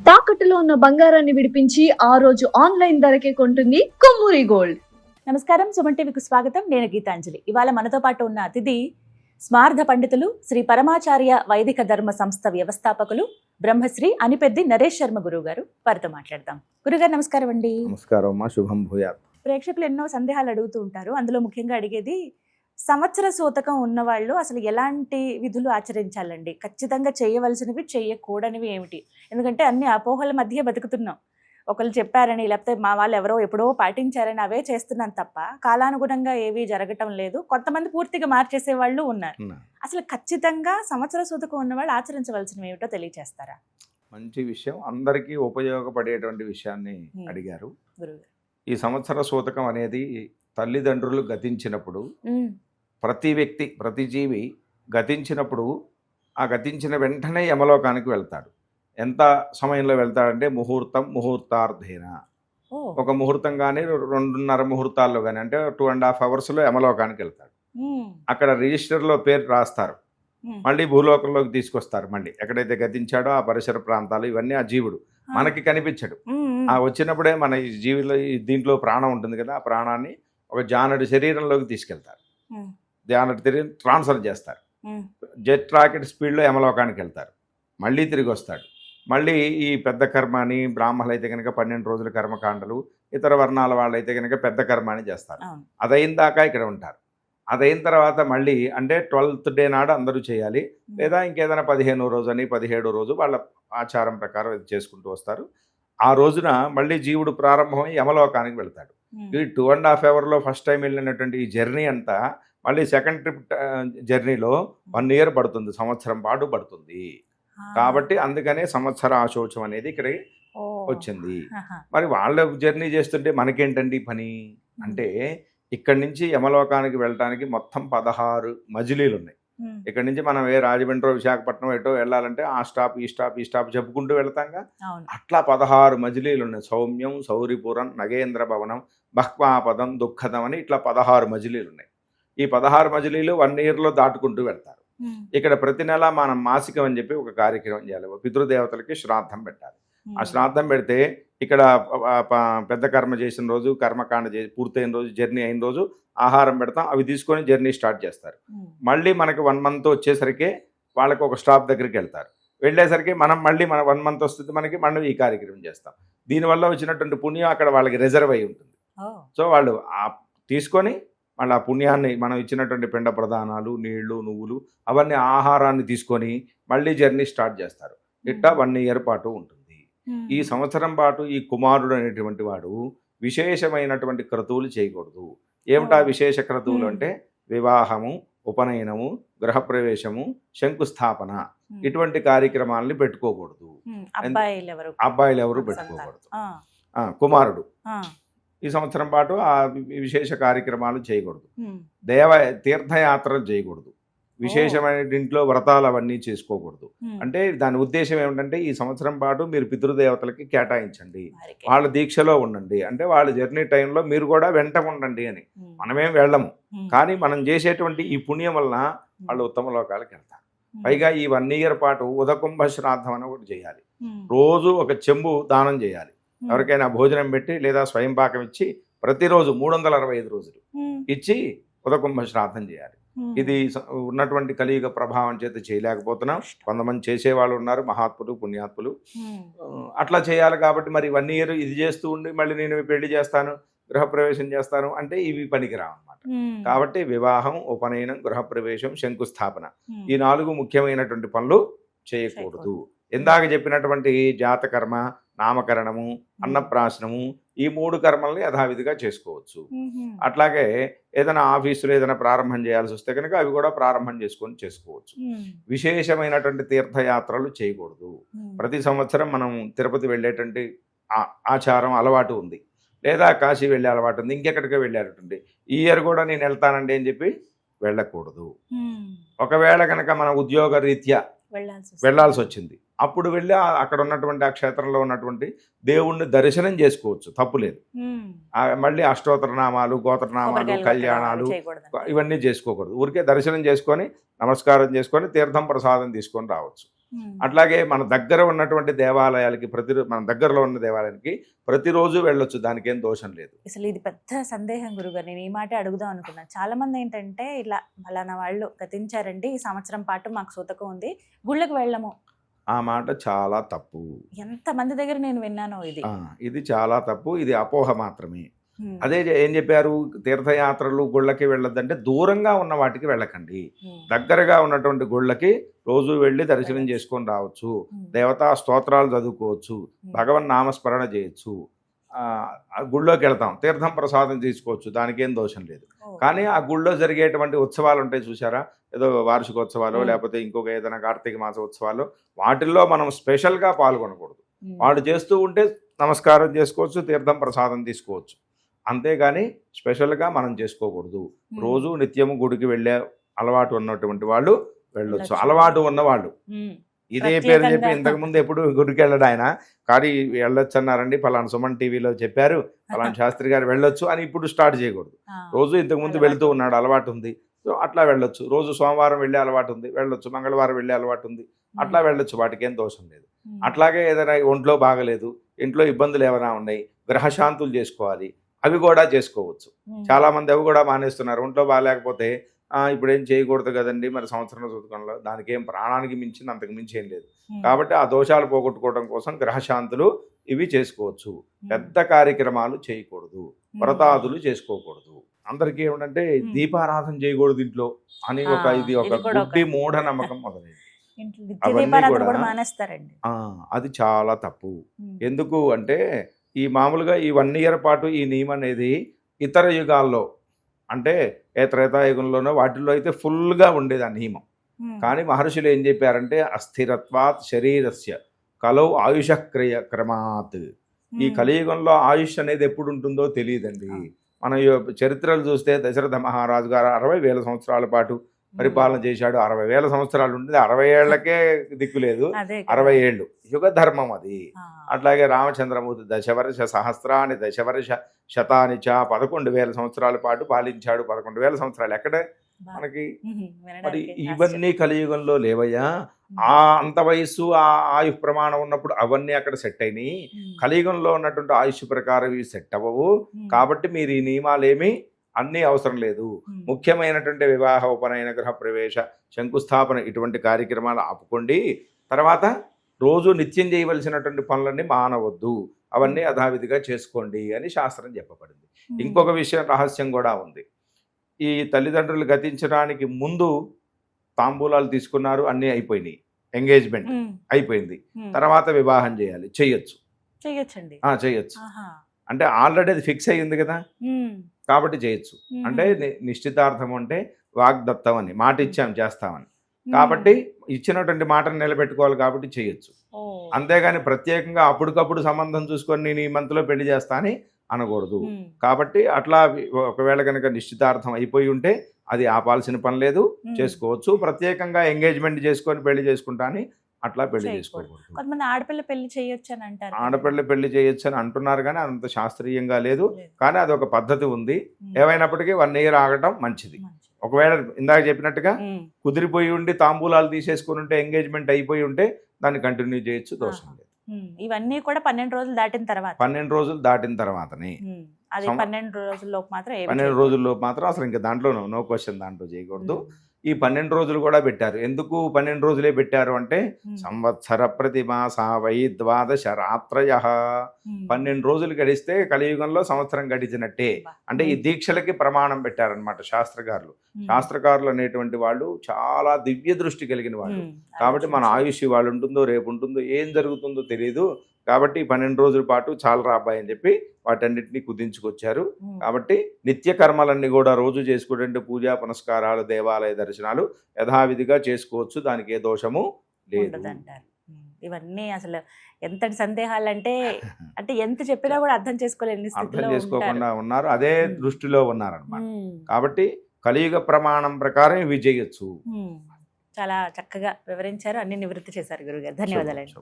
తాకట్టులో ఉన్న బంగారాన్ని విడిపించి ఆ రోజు ఆన్లైన్ ధరకే కొంటుంది కొమ్మూరి గోల్డ్. నమస్కారం, సుమన్ టీవీకి స్వాగతం. నేను గీతాంజలి. ఇవాళ మనతో పాటు ఉన్న అతిథి స్మార్థ పండితులు, శ్రీ పరమాచార్య వైదిక ధర్మ సంస్థ వ్యవస్థాపకులు బ్రహ్మశ్రీ అనిపెద్ది నరేష్ శర్మ గురువు గారు. వారితో మాట్లాడదాం. గురుగారు నమస్కారం అండి. నమస్కారం అమ్మా, శుభం భూయాత్. ప్రేక్షకులు ఎన్నో సందేహాలు అడుగుతూ ఉంటారు. అందులో ముఖ్యంగా అడిగేది, సంవత్సర సూతకం ఉన్నవాళ్ళు అసలు ఎలాంటి విధులు ఆచరించాలండి? ఖచ్చితంగా చేయవలసినవి, చేయకూడనివి ఏమిటి? ఎందుకంటే అన్ని అపోహల మధ్య బతుకుతున్నాం. ఒకళ్ళు చెప్పారని, లేకపోతే మా వాళ్ళు ఎవరో ఎప్పుడో పాటించారని అవే చేస్తున్నాం తప్ప కాలానుగుణంగా ఏవి జరగటం లేదు. కొంతమంది పూర్తిగా మార్చేసే వాళ్ళు ఉన్నారు. అసలు ఖచ్చితంగా సంవత్సర సూతకం ఉన్నవాళ్ళు ఆచరించవలసినవి ఏమిటో తెలియజేస్తారా? మంచి విషయం, అందరికీ ఉపయోగపడేటువంటి విషయాన్ని అడిగారు. ఈ సంవత్సర సూతకం అనేది తల్లిదండ్రులు గతించినప్పుడు ప్రతి వ్యక్తి, ప్రతి జీవి గతించినప్పుడు ఆ గతించిన వెంటనే యమలోకానికి వెళ్తాడు. ఎంత సమయంలో వెళ్తాడంటే ముహూర్తార్థేన, ఒక ముహూర్తం కానీ 2.5 ముహూర్తాల్లో కానీ, అంటే 2.5 అవర్స్లో యమలోకానికి వెళ్తాడు. అక్కడ రిజిస్టర్లో పేరు రాస్తారు, మళ్ళీ భూలోకంలోకి తీసుకొస్తారు. మళ్ళీ ఎక్కడైతే గతించాడో ఆ పరిసర ప్రాంతాలు ఇవన్నీ ఆ జీవుడు మనకి కనిపించడు. ఆ వచ్చినప్పుడే మన ఈ జీవిలో దీంట్లో ప్రాణం ఉంటుంది కదా, ఆ ప్రాణాన్ని ఒక జానడి శరీరంలోకి తీసుకెళ్తారు. జానడి శరీరం ట్రాన్స్ఫర్ చేస్తారు. జెట్ రాకెట్ స్పీడ్లో యమలోకానికి వెళ్తారు. మళ్ళీ తిరిగి వస్తాడు. మళ్ళీ ఈ పెద్ద కర్మ అని, బ్రాహ్మణులు అయితే కనుక 12 రోజుల కర్మకాండలు, ఇతర వర్ణాల వాళ్ళు అయితే కనుక పెద్ద కర్మ అని చేస్తారు. అదైన దాకా ఇక్కడ ఉంటారు. అదైన తర్వాత మళ్ళీ అంటే 12th డే నాడు అందరూ చేయాలి, లేదా ఇంకేదైనా 15వ రోజు అని 17వ రోజు వాళ్ళ ఆచారం ప్రకారం ఇది చేసుకుంటూ వస్తారు. ఆ రోజున మళ్ళీ జీవుడు ప్రారంభమై యమలోకానికి వెళ్తాడు. ఈ 2.5 అవర్లో ఫస్ట్ టైం వెళ్ళినటువంటి ఈ జర్నీ అంతా మళ్ళీ సెకండ్ ట్రిప్ జర్నీలో 1 year పడుతుంది, సంవత్సరం పాటు పడుతుంది. కాబట్టి అందుకనే సంవత్సర ఆశోచం అనేది ఇక్కడ వచ్చింది. మరి వాళ్ళ జర్నీ చేస్తుంటే మనకేంటండి పని అంటే, ఇక్కడి నుంచి యమలోకానికి వెళ్ళటానికి మొత్తం 16 మజిలీలు ఉన్నాయి. ఇక్కడ నుంచి మనం రాజమండ్రి, విశాఖపట్నం ఎటో వెళ్ళాలంటే ఆ స్టాప్ ఈ స్టాప్ ఈ స్టాప్ చెప్పుకుంటూ వెళ్తాంగా. అట్లా 16 మజిలీలు ఉన్నాయి. సౌమ్యం, సౌరిపురం, నగేంద్ర భవనం, బహ్వాపదం, దుఃఖదం అని ఇట్లా 16 మజిలీలు ఉన్నాయి. ఈ 16 మజిలీలు 1 yearలో దాటుకుంటూ వెళ్తారు. ఇక్కడ ప్రతి నెల మనం మాసికం అని చెప్పి ఒక కార్యక్రమం చేయాలి. పితృదేవతలకి శ్రాద్ధం పెట్టాలి. ఆ శ్రాద్ధం పెడితే ఇక్కడ పెద్ద కర్మ చేసిన రోజు, కర్మకాండ పూర్తయిన రోజు, జర్నీ అయిన రోజు ఆహారం పెడతాం. అవి తీసుకొని జర్నీ స్టార్ట్ చేస్తారు. మళ్ళీ మనకి 1 month వచ్చేసరికి వాళ్ళకి ఒక స్టాప్ దగ్గరికి వెళ్తారు. వెళ్ళేసరికి మనం మళ్ళీ 1 month వస్తుంది మనకి, మనం ఈ కార్యక్రమం చేస్తాం. దీనివల్ల వచ్చినటువంటి పుణ్యం అక్కడ వాళ్ళకి రిజర్వ్ అయి ఉంటుంది. సో వాళ్ళు తీసుకొని మళ్ళీ ఆ పుణ్యాన్ని, మనం ఇచ్చినటువంటి పిండ ప్రదానాలు, నీళ్లు, నువ్వులు అవన్నీ ఆహారాన్ని తీసుకొని మళ్ళీ జర్నీ స్టార్ట్ చేస్తారు. ఇట్టా 1 year పాటు ఉంటుంది. ఈ సంవత్సరం పాటు ఈ కుమారుడు అనేటువంటి వాడు విశేషమైనటువంటి క్రతువులు చేయకూడదు. ఏమిటా విశేష క్రతువులు అంటే, వివాహము, ఉపనయనము, గృహప్రవేశము, శంకుస్థాపన ఇటువంటి కార్యక్రమాలని పెట్టుకోకూడదు. అబ్బాయిలు ఎవరు పెట్టుకోకూడదు. కుమారుడు ఈ సంవత్సరం పాటు ఆ విశేష కార్యక్రమాలు చేయకూడదు. తీర్థయాత్రలు చేయకూడదు. విశేషమైన ఇంట్లో వ్రతాలు అవన్నీ చేసుకోకూడదు. అంటే దాని ఉద్దేశం ఏమిటంటే, ఈ సంవత్సరం పాటు మీరు పితృదేవతలకి కేటాయించండి, వాళ్ళ దీక్షలో ఉండండి. అంటే వాళ్ళ జర్నీ టైంలో మీరు కూడా వెంట ఉండండి అని. మనమేం వెళ్ళము, కానీ మనం చేసేటువంటి ఈ పుణ్యం వలన వాళ్ళు ఉత్తమ లోకాలకు వెళ్తారు. పైగా ఈ 1 year పాటు ఉదకుంభ శ్రాద్ధం అని ఒకటి చేయాలి. రోజు ఒక చెంబు దానం చేయాలి. ఎవరికైనా భోజనం పెట్టి లేదా స్వయం పాకం ఇచ్చి ప్రతిరోజు 365 రోజులు ఇచ్చి ఉదకుంభ శ్రాద్ధం చేయాలి. ఇది ఉన్నటువంటి కలియుగ ప్రభావం చేత చేయలేకపోతున్నాం. కొంతమంది చేసేవాళ్ళు ఉన్నారు, మహాత్ములు, పుణ్యాత్ములు. అట్లా చేయాలి. కాబట్టి మరి 1 year ఇది చేస్తూ ఉండి మళ్ళీ నేను పెళ్లి చేస్తాను, గృహప్రవేశం చేస్తాను అంటే ఇవి పనికిరావు అన్నమాట. కాబట్టి వివాహం, ఉపనయనం, గృహప్రవేశం, శంకుస్థాపన ఈ 4 ముఖ్యమైనటువంటి పనులు చేయకూడదు. ఇందాక చెప్పినటువంటి జాతకర్మ, నామకరణము, అన్నప్రాశనము ఈ 3 కర్మల్ని యథావిధిగా చేసుకోవచ్చు. అట్లాగే ఏదైనా ఆఫీసులో ఏదైనా ప్రారంభం చేయాల్సి వస్తే కనుక అవి కూడా ప్రారంభం చేసుకోవచ్చు. విశేషమైనటువంటి తీర్థయాత్రలు చేయకూడదు. ప్రతి సంవత్సరం మనం తిరుపతి వెళ్ళేటువంటి ఆచారం, అలవాటు ఉంది, లేదా కాశీ వెళ్ళే అలవాటు ఉంది, ఇంకెక్కడికి వెళ్ళేటటువంటి. ఈ ఇయర్ కూడా నేను వెళ్తానండి అని చెప్పి వెళ్ళకూడదు. ఒకవేళ కనుక మన ఉద్యోగ రీత్యా వెళ్లాల్సి వచ్చింది, అప్పుడు వెళ్ళి అక్కడ ఉన్నటువంటి ఆ క్షేత్రంలో ఉన్నటువంటి దేవుణ్ణి దర్శనం చేసుకోవచ్చు, తప్పులేదు. మళ్ళీ అష్టోత్తరనామాలు, గోత్రనామాలు, కళ్యాణాలు ఇవన్నీ చేసుకోకూడదు. ఊరికే దర్శనం చేసుకొని నమస్కారం చేసుకొని తీర్థం ప్రసాదం తీసుకొని రావచ్చు. అట్లాగే మన దగ్గర ఉన్నటువంటి దేవాలయాలకి మన దగ్గరలో ఉన్న దేవాలయానికి ప్రతిరోజు వెళ్ళొచ్చు, దానికి ఏం దోషం లేదు. అసలు ఇది పెద్ద సందేహం గురుగారు, నేను ఈ మాట అడుగుదాం అనుకున్నాను. చాలా మంది ఏంటంటే ఇలా ఫలానా వాళ్ళు గతించారండి, ఈ సంవత్సరం పాటు మాకు సూతకం ఉంది, గుళ్ళకి వెళ్ళము. ఆ మాట చాలా తప్పు. ఎంత మంది దగ్గర నేను విన్నానో ఇది. ఇది చాలా తప్పు, ఇది అపోహ మాత్రమే. అదే ఏం చెప్పారు, తీర్థయాత్రలు గుళ్ళకి వెళ్ళొద్దంటే దూరంగా ఉన్న వాటికి వెళ్ళకండి, దగ్గరగా ఉన్నటువంటి గుళ్ళకి రోజు వెళ్ళి దర్శనం చేసుకొని రావచ్చు, దేవతా స్తోత్రాలు చదువుకోవచ్చు, భగవన్ నామస్మరణ చేయొచ్చు, గుళ్ళోకి వెళ్తాం, తీర్థం ప్రసాదం తీసుకోవచ్చు, దానికేం దోషం లేదు. కానీ ఆ గుళ్ళో జరిగేటువంటి ఉత్సవాలు ఉంటాయి చూసారా, ఏదో వార్షికోత్సవాలు లేకపోతే ఇంకొక ఏదైనా కార్తీక మాస ఉత్సవాలు, వాటిల్లో మనం స్పెషల్గా పాల్గొనకూడదు. వాడు చేస్తూ ఉంటే నమస్కారం చేసుకోవచ్చు, తీర్థం ప్రసాదం తీసుకోవచ్చు, అంతేగాని స్పెషల్గా మనం చేసుకోకూడదు. రోజు నిత్యము గుడికి వెళ్ళే అలవాటు ఉన్నటువంటి వాళ్ళు వెళ్ళొచ్చు, అలవాటు ఉన్నవాళ్ళు. ఇదే పేరు చెప్పి ఇంతకుముందు ఎప్పుడు గుడికి వెళ్ళడు ఆయన, కానీ వెళ్ళొచ్చు అన్నారండి, పలానా సుమన్ టీవీలో చెప్పారు, పలానా శాస్త్రి గారు వెళ్ళొచ్చు అని ఇప్పుడు స్టార్ట్ చేయకూడదు. రోజు ఇంతకుముందు వెళుతూ ఉన్నాడు, అలవాటు ఉంది, సో అట్లా వెళ్ళొచ్చు. రోజు సోమవారం వెళ్ళే అలవాటు ఉంది, వెళ్ళొచ్చు. మంగళవారం వెళ్ళే అలవాటు ఉంది, అట్లా వెళ్ళొచ్చు, వాటికి ఏం దోషం లేదు. అట్లాగే ఏదైనా ఒంట్లో బాగలేదు, ఇంట్లో ఇబ్బందులు ఏమైనా ఉన్నాయి, గ్రహశాంతులు చేసుకోవాలి, అవి కూడా చేసుకోవచ్చు. చాలా మంది అవి కూడా మానేస్తున్నారు. ఒంట్లో బాగాలేకపోతే ఇప్పుడు ఏం చేయకూడదు కదండి, మరి సంవత్సరం చదువుకోవడంలో దానికి ఏం ప్రాణానికి మించింది, అంతకు మించి ఏం లేదు. కాబట్టి ఆ దోషాలు పోగొట్టుకోవడం కోసం గ్రహశాంతులు ఇవి చేసుకోవచ్చు. పెద్ద కార్యక్రమాలు చేయకూడదు, వ్రతాదులు చేసుకోకూడదు. అందరికీ ఏమిటంటే దీపారాధన చేయకూడదు ఇంట్లో అని ఇది ఒక గుడ్డి మూఢ నమ్మకం మొదలైంది. అది చాలా తప్పు. ఎందుకు అంటే ఈ మామూలుగా ఈ 1 year పాటు ఈ నియమం అనేది ఇతర యుగాల్లో అంటే త్రేతాయుగంలోనో వాటిల్లో అయితే ఫుల్గా ఉండేది ఆ నియమం. కానీ మహర్షులు ఏం చెప్పారంటే అస్థిరత్వాత్ శరీరస్య కలౌ ఆయుష క్రమాత్. ఈ కలియుగంలో ఆయుష్ అనేది ఎప్పుడు ఉంటుందో తెలియదండి. మన చరిత్రలు చూస్తే దశరథ మహారాజు గారు 60,000 సంవత్సరాల పాటు పరిపాలన చేశాడు. 60,000 సంవత్సరాలు ఉంటుంది, 60 ఏళ్లకే దిక్కు లేదు, 60 ఏళ్ళు యుగ ధర్మం అది. అట్లాగే రామచంద్రమూర్తి దశవర్ష సహస్రాన్ని దశవర్ష శతాని చ 11,000 సంవత్సరాల పాటు పాలించాడు. 11,000 సంవత్సరాలు ఎక్కడే మనకి. మరి ఇవన్నీ కలియుగంలో లేవయ్యా. అంత వయస్సు ఆ ఆయు ప్రమాణం ఉన్నప్పుడు అవన్నీ అక్కడ సెట్ అయినాయి. కలియుగంలో ఉన్నటువంటి ఆయుష్ ప్రకారం ఇవి సెట్ అవ్వవు. కాబట్టి మీరు ఈ నియమాలేమి అన్నీ అవసరం లేదు. ముఖ్యమైనటువంటి వివాహ, ఉపనయన, గృహ ప్రవేశ, శంకుస్థాపన ఇటువంటి కార్యక్రమాలు ఆపుకోండి. తర్వాత రోజు నిత్యం చేయవలసినటువంటి పనులన్నీ మానవద్దు, అవన్నీ యథావిధిగా చేసుకోండి అని శాస్త్రం చెప్పబడింది. ఇంకొక విషయం రహస్యం కూడా ఉంది. ఈ తల్లిదండ్రులు గతించడానికి ముందు తాంబూలాలు తీసుకున్నారు, అన్నీ అయిపోయినాయి, ఎంగేజ్మెంట్ అయిపోయింది, తర్వాత వివాహం చేయాలి, చేయొచ్చు. అంటే ఆల్రెడీ అది ఫిక్స్ అయ్యింది కదా, కాబట్టి చేయొచ్చు. అంటే నిశ్చితార్థం అంటే వాగ్దత్తం అని, మాట ఇచ్చాం చేస్తామని, కాబట్టి ఇచ్చినటువంటి మాటను నిలబెట్టుకోవాలి, కాబట్టి చేయొచ్చు. అంతేగాని ప్రత్యేకంగా అప్పటికప్పుడు సంబంధం చూసుకొని నేను ఈ మంత్లో పెళ్లి చేస్తా అని అనకూడదు. కాబట్టి అట్లా ఒకవేళ కనుక నిశ్చితార్థం అయిపోయి ఉంటే అది ఆపాల్సిన పని లేదు, చేసుకోవచ్చు. ప్రత్యేకంగా ఎంగేజ్మెంట్ చేసుకొని పెళ్లి చేసుకుంటా అని అట్లా పెళ్లి చేసుకోకూడదు. కొంతమంది ఆడపిల్ల పెళ్లి చేయొచ్చు అని అంటారు. ఆడపిల్ల పెళ్లి చేయొచ్చు అని అంటున్నారు, కానీ అంత శాస్త్రీయంగా లేదు. కానీ అది ఒక పద్ధతి ఉంది. ఏమైనప్పటికీ 1 year ఆగటం మంచిది. ఒకవేళ ఇందాక చెప్పినట్టుగా కుదిరిపోయి ఉండి తాంబూలాలు తీసేసుకుని ఉంటే, ఎంగేజ్మెంట్ అయిపోయి ఉంటే దాన్ని కంటిన్యూ చేయొచ్చు, దోషం లేదు. ఇవన్నీ కూడా 12 రోజులు దాటిన తర్వాత, 12 రోజులు దాటిన తర్వాతనే. 12 రోజుల్లోపు మాత్రం 12 రోజుల్లోపు మాత్రం అసలు ఇంకా దాంట్లో నో క్వశ్చన్, దాంట్లో చేయకూడదు. ఈ 12 రోజులు కూడా పెట్టారు. ఎందుకు 12 రోజులే పెట్టారు అంటే సంవత్సర ప్రతిమాస వై 12 రాత్రయః. 12 రోజులు గడిస్తే కలియుగంలో సంవత్సరం గడిచినట్టే. అంటే ఈ దీక్షలకి ప్రమాణం పెట్టారనమాట శాస్త్రకారులు. శాస్త్రకారులు అనేటువంటి వాళ్ళు చాలా దివ్య దృష్టి కలిగిన వాళ్ళు. కాబట్టి మన ఆయుష్ వాళ్ళు ఉంటుందో రేపు ఉంటుందో ఏం జరుగుతుందో తెలియదు. కాబట్టి 12 రోజుల పాటు చాలా రాబాయి అని చెప్పి వాటన్నిటిని కుదించుకొచ్చారు. కాబట్టి నిత్య కర్మలన్నీ కూడా రోజు చేసుకుంటే పూజా పునస్కారాలు, దేవాలయ దర్శనాలు యథావిధిగా చేసుకోవచ్చు, దానికి ఏ దోషము లేదు. ఇవన్నీ అసలు ఎంతటి సందేహాలు అంటే ఎంత చెప్పినా కూడా అర్థం చేసుకోకుండా ఉన్నారు, అదే దృష్టిలో ఉన్నారన్నమాట. కాబట్టి కలియుగ ప్రమాణం ప్రకారం ఇవి చేయొచ్చు. చాలా చక్కగా వివరించారు, అన్ని నివృత్తి చేశారు గురుగారు. ధన్యవాదాలండి.